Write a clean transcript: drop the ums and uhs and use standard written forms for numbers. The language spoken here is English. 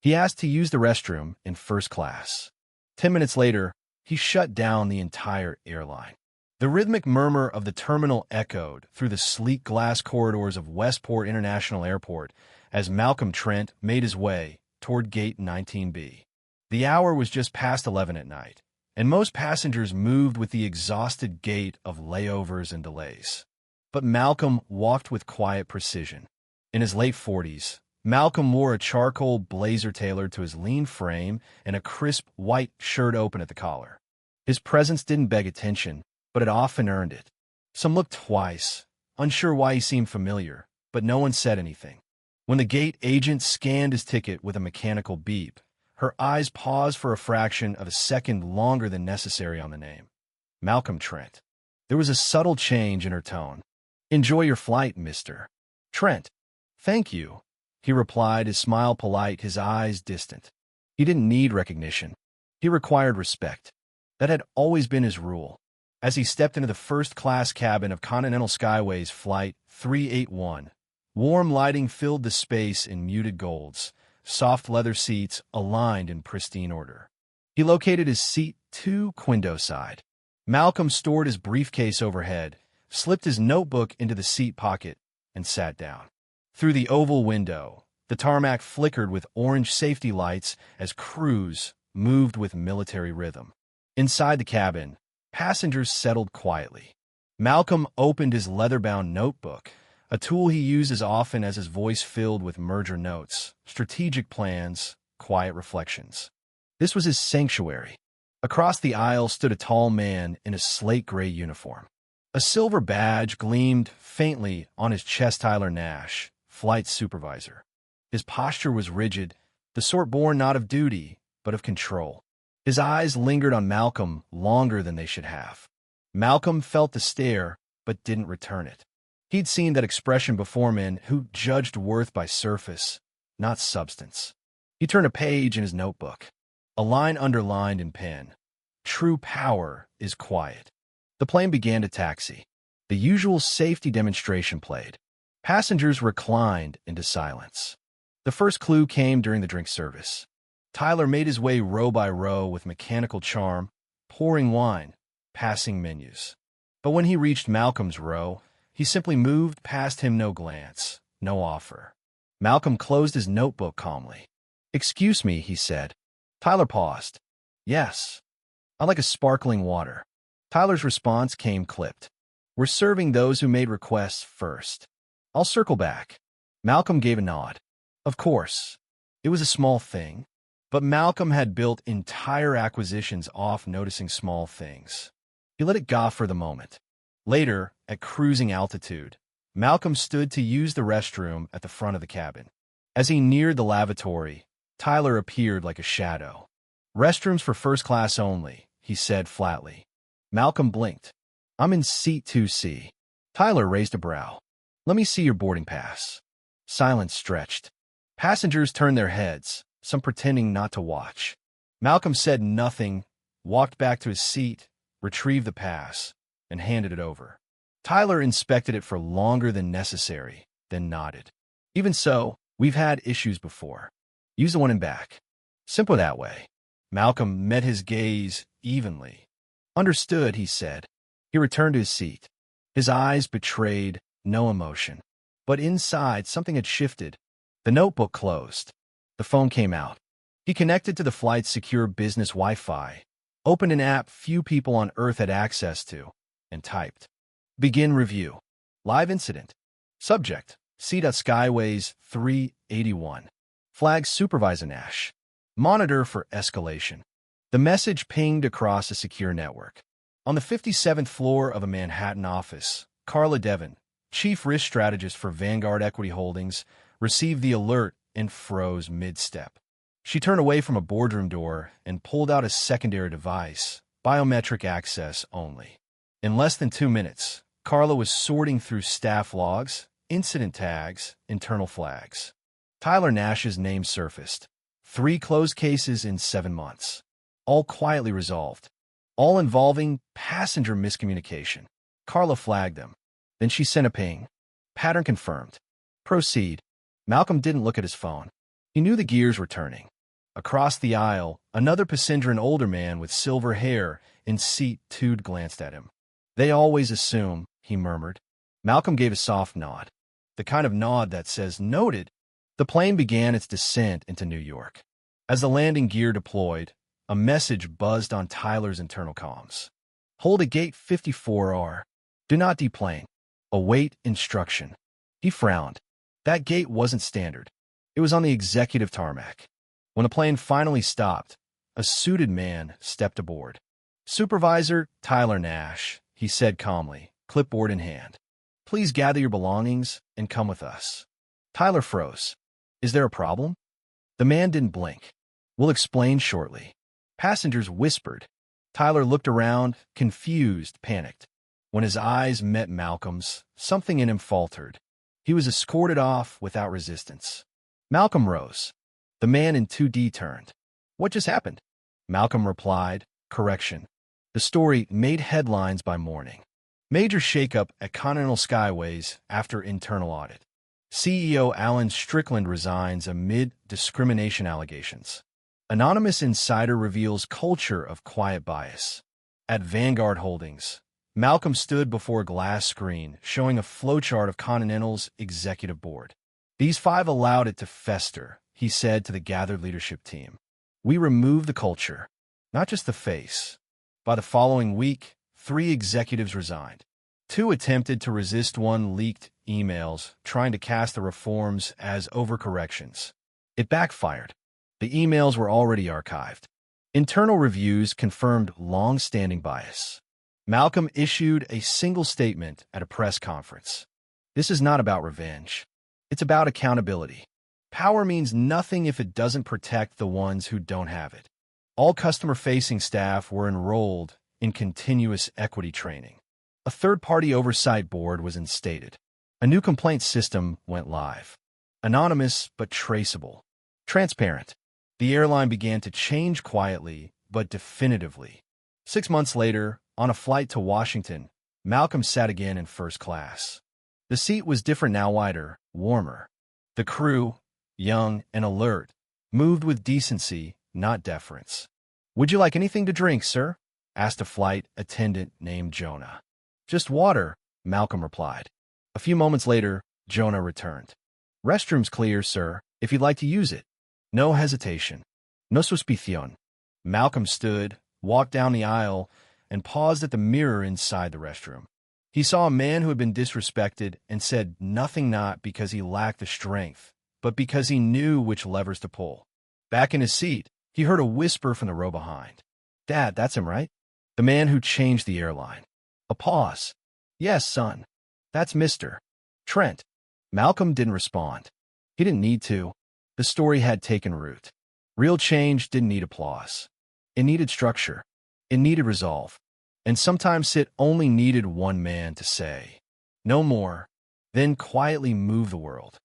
He asked to use the restroom in first class. 10 minutes later, he shut down the entire airline. The rhythmic murmur of the terminal echoed through the sleek glass corridors of Westport International Airport as Malcolm Trent made his way toward Gate 19B. The hour was just past 11 at night, and most passengers moved with the exhausted gait of layovers and delays. But Malcolm walked with quiet precision. In his late 40s, Malcolm wore a charcoal blazer tailored to his lean frame and a crisp white shirt open at the collar. His presence didn't beg attention, but it often earned it. Some looked twice, unsure why he seemed familiar, but no one said anything. When the gate agent scanned his ticket with a mechanical beep, her eyes paused for a fraction of a second longer than necessary on the name. Malcolm Trent. There was a subtle change in her tone. "Enjoy your flight, Mr. Trent." "Thank you," he replied, his smile polite, his eyes distant. He didn't need recognition. He required respect. That had always been his rule. As he stepped into the first-class cabin of Continental Skyways Flight 381, warm lighting filled the space in muted golds, soft leather seats aligned in pristine order. He located his seat 2 window side. Malcolm stored his briefcase overhead, slipped his notebook into the seat pocket, and sat down. Through the oval window, the tarmac flickered with orange safety lights as crews moved with military rhythm. Inside the cabin, passengers settled quietly. Malcolm opened his leather-bound notebook, a tool he used as often as his voice filled with merger notes, strategic plans, quiet reflections. This was his sanctuary. Across the aisle stood a tall man in a slate-gray uniform. A silver badge gleamed faintly on his chest. Tyler Nash, flight supervisor. His posture was rigid, the sort born not of duty, but of control. His eyes lingered on Malcolm longer than they should have. Malcolm felt the stare, but didn't return it. He'd seen that expression before, men who judged worth by surface, not substance. He turned a page in his notebook, a line underlined in pen. "True power is quiet." The plane began to taxi. The usual safety demonstration played. Passengers reclined into silence. The first clue came during the drink service. Tyler made his way row by row with mechanical charm, pouring wine, passing menus. But when he reached Malcolm's row, he simply moved past him, no glance, no offer. Malcolm closed his notebook calmly. "Excuse me," he said. Tyler paused. "Yes. I like a sparkling water." Tyler's response came clipped. "We're serving those who made requests first. I'll circle back." Malcolm gave a nod. Of course. It was a small thing, but Malcolm had built entire acquisitions off noticing small things. He let it go for the moment. Later, at cruising altitude, Malcolm stood to use the restroom at the front of the cabin. As he neared the lavatory, Tyler appeared like a shadow. "Restrooms for first class only," he said flatly. Malcolm blinked. "I'm in seat 2C. Tyler raised a brow. "Let me see your boarding pass." Silence stretched. Passengers turned their heads, some pretending not to watch. Malcolm said nothing, walked back to his seat, retrieved the pass, and handed it over. Tyler inspected it for longer than necessary, then nodded. "Even so, we've had issues before. Use the one in back. Simpler that way." Malcolm met his gaze evenly. "Understood," he said. He returned to his seat. His eyes betrayed no emotion. But inside, something had shifted. The notebook closed. The phone came out. He connected to the flight's secure business Wi-Fi, opened an app few people on Earth had access to, and typed, "Begin review. Live incident. Subject, C.Skyways 381. Flag Supervisor Nash. Monitor for escalation." The message pinged across a secure network. On the 57th floor of a Manhattan office, Carla Devon, chief risk strategist for Vanguard Equity Holdings, received the alert and froze mid-step. She turned away from a boardroom door and pulled out a secondary device, biometric access only. In less than 2 minutes, Carla was sorting through staff logs, incident tags, internal flags. Tyler Nash's name surfaced. 3 closed cases in 7 months. All quietly resolved. All involving passenger miscommunication. Carla flagged them. Then she sent a ping. Pattern confirmed. Proceed. Malcolm didn't look at his phone. He knew the gears were turning. Across the aisle, another passenger, an older man with silver hair, in seat 2, glanced at him. "They always assume," he murmured. Malcolm gave a soft nod, the kind of nod that says, "Noted." The plane began its descent into New York. As the landing gear deployed, a message buzzed on Tyler's internal comms. "Hold at gate 54R. Do not deplane. Await instruction." He frowned. That gate wasn't standard. It was on the executive tarmac. When the plane finally stopped, a suited man stepped aboard. "Supervisor Tyler Nash," he said calmly, clipboard in hand. "Please gather your belongings and come with us." Tyler froze. "Is there a problem?" The man didn't blink. "We'll explain shortly." Passengers whispered. Tyler looked around, confused, panicked. When his eyes met Malcolm's, something in him faltered. He was escorted off without resistance. Malcolm rose. The man in 2D turned. "What just happened?" Malcolm replied, "Correction." The story made headlines by morning. Major shakeup at Continental Skyways after internal audit. CEO Alan Strickland resigns amid discrimination allegations. Anonymous insider reveals culture of quiet bias. At Vanguard Holdings, Malcolm stood before a glass screen showing a flowchart of Continental's executive board. "These 5 allowed it to fester," he said to the gathered leadership team. "We removed the culture, not just the face." By the following week, 3 executives resigned. 2 attempted to resist. 1 leaked emails trying to cast the reforms as overcorrections. It backfired. The emails were already archived. Internal reviews confirmed long-standing bias. Malcolm issued a single statement at a press conference. "This is not about revenge. It's about accountability. Power means nothing if it doesn't protect the ones who don't have it." All customer-facing staff were enrolled in continuous equity training. A third-party oversight board was instated. A new complaint system went live. Anonymous but traceable. Transparent. The airline began to change quietly but definitively. 6 months later, on a flight to Washington, Malcolm sat again in first class. The seat was different now, wider, warmer. The crew, young and alert, moved with decency, not deference. "Would you like anything to drink, sir?" asked a flight attendant named Jonah. "Just water," Malcolm replied. A few moments later, Jonah returned. "Restroom's clear, sir, if you'd like to use it." No hesitation. No suspicion. Malcolm stood, walked down the aisle, and paused at the mirror inside the restroom. He saw a man who had been disrespected and said nothing, not because he lacked the strength, but because he knew which levers to pull. Back in his seat, he heard a whisper from the row behind. "Dad, that's him, right? The man who changed the airline." A pause. "Yes, son. That's Mr. Trent." Malcolm didn't respond. He didn't need to. The story had taken root. Real change didn't need applause. It needed structure. It needed resolve. And sometimes it only needed one man to say, "No more," then quietly move the world.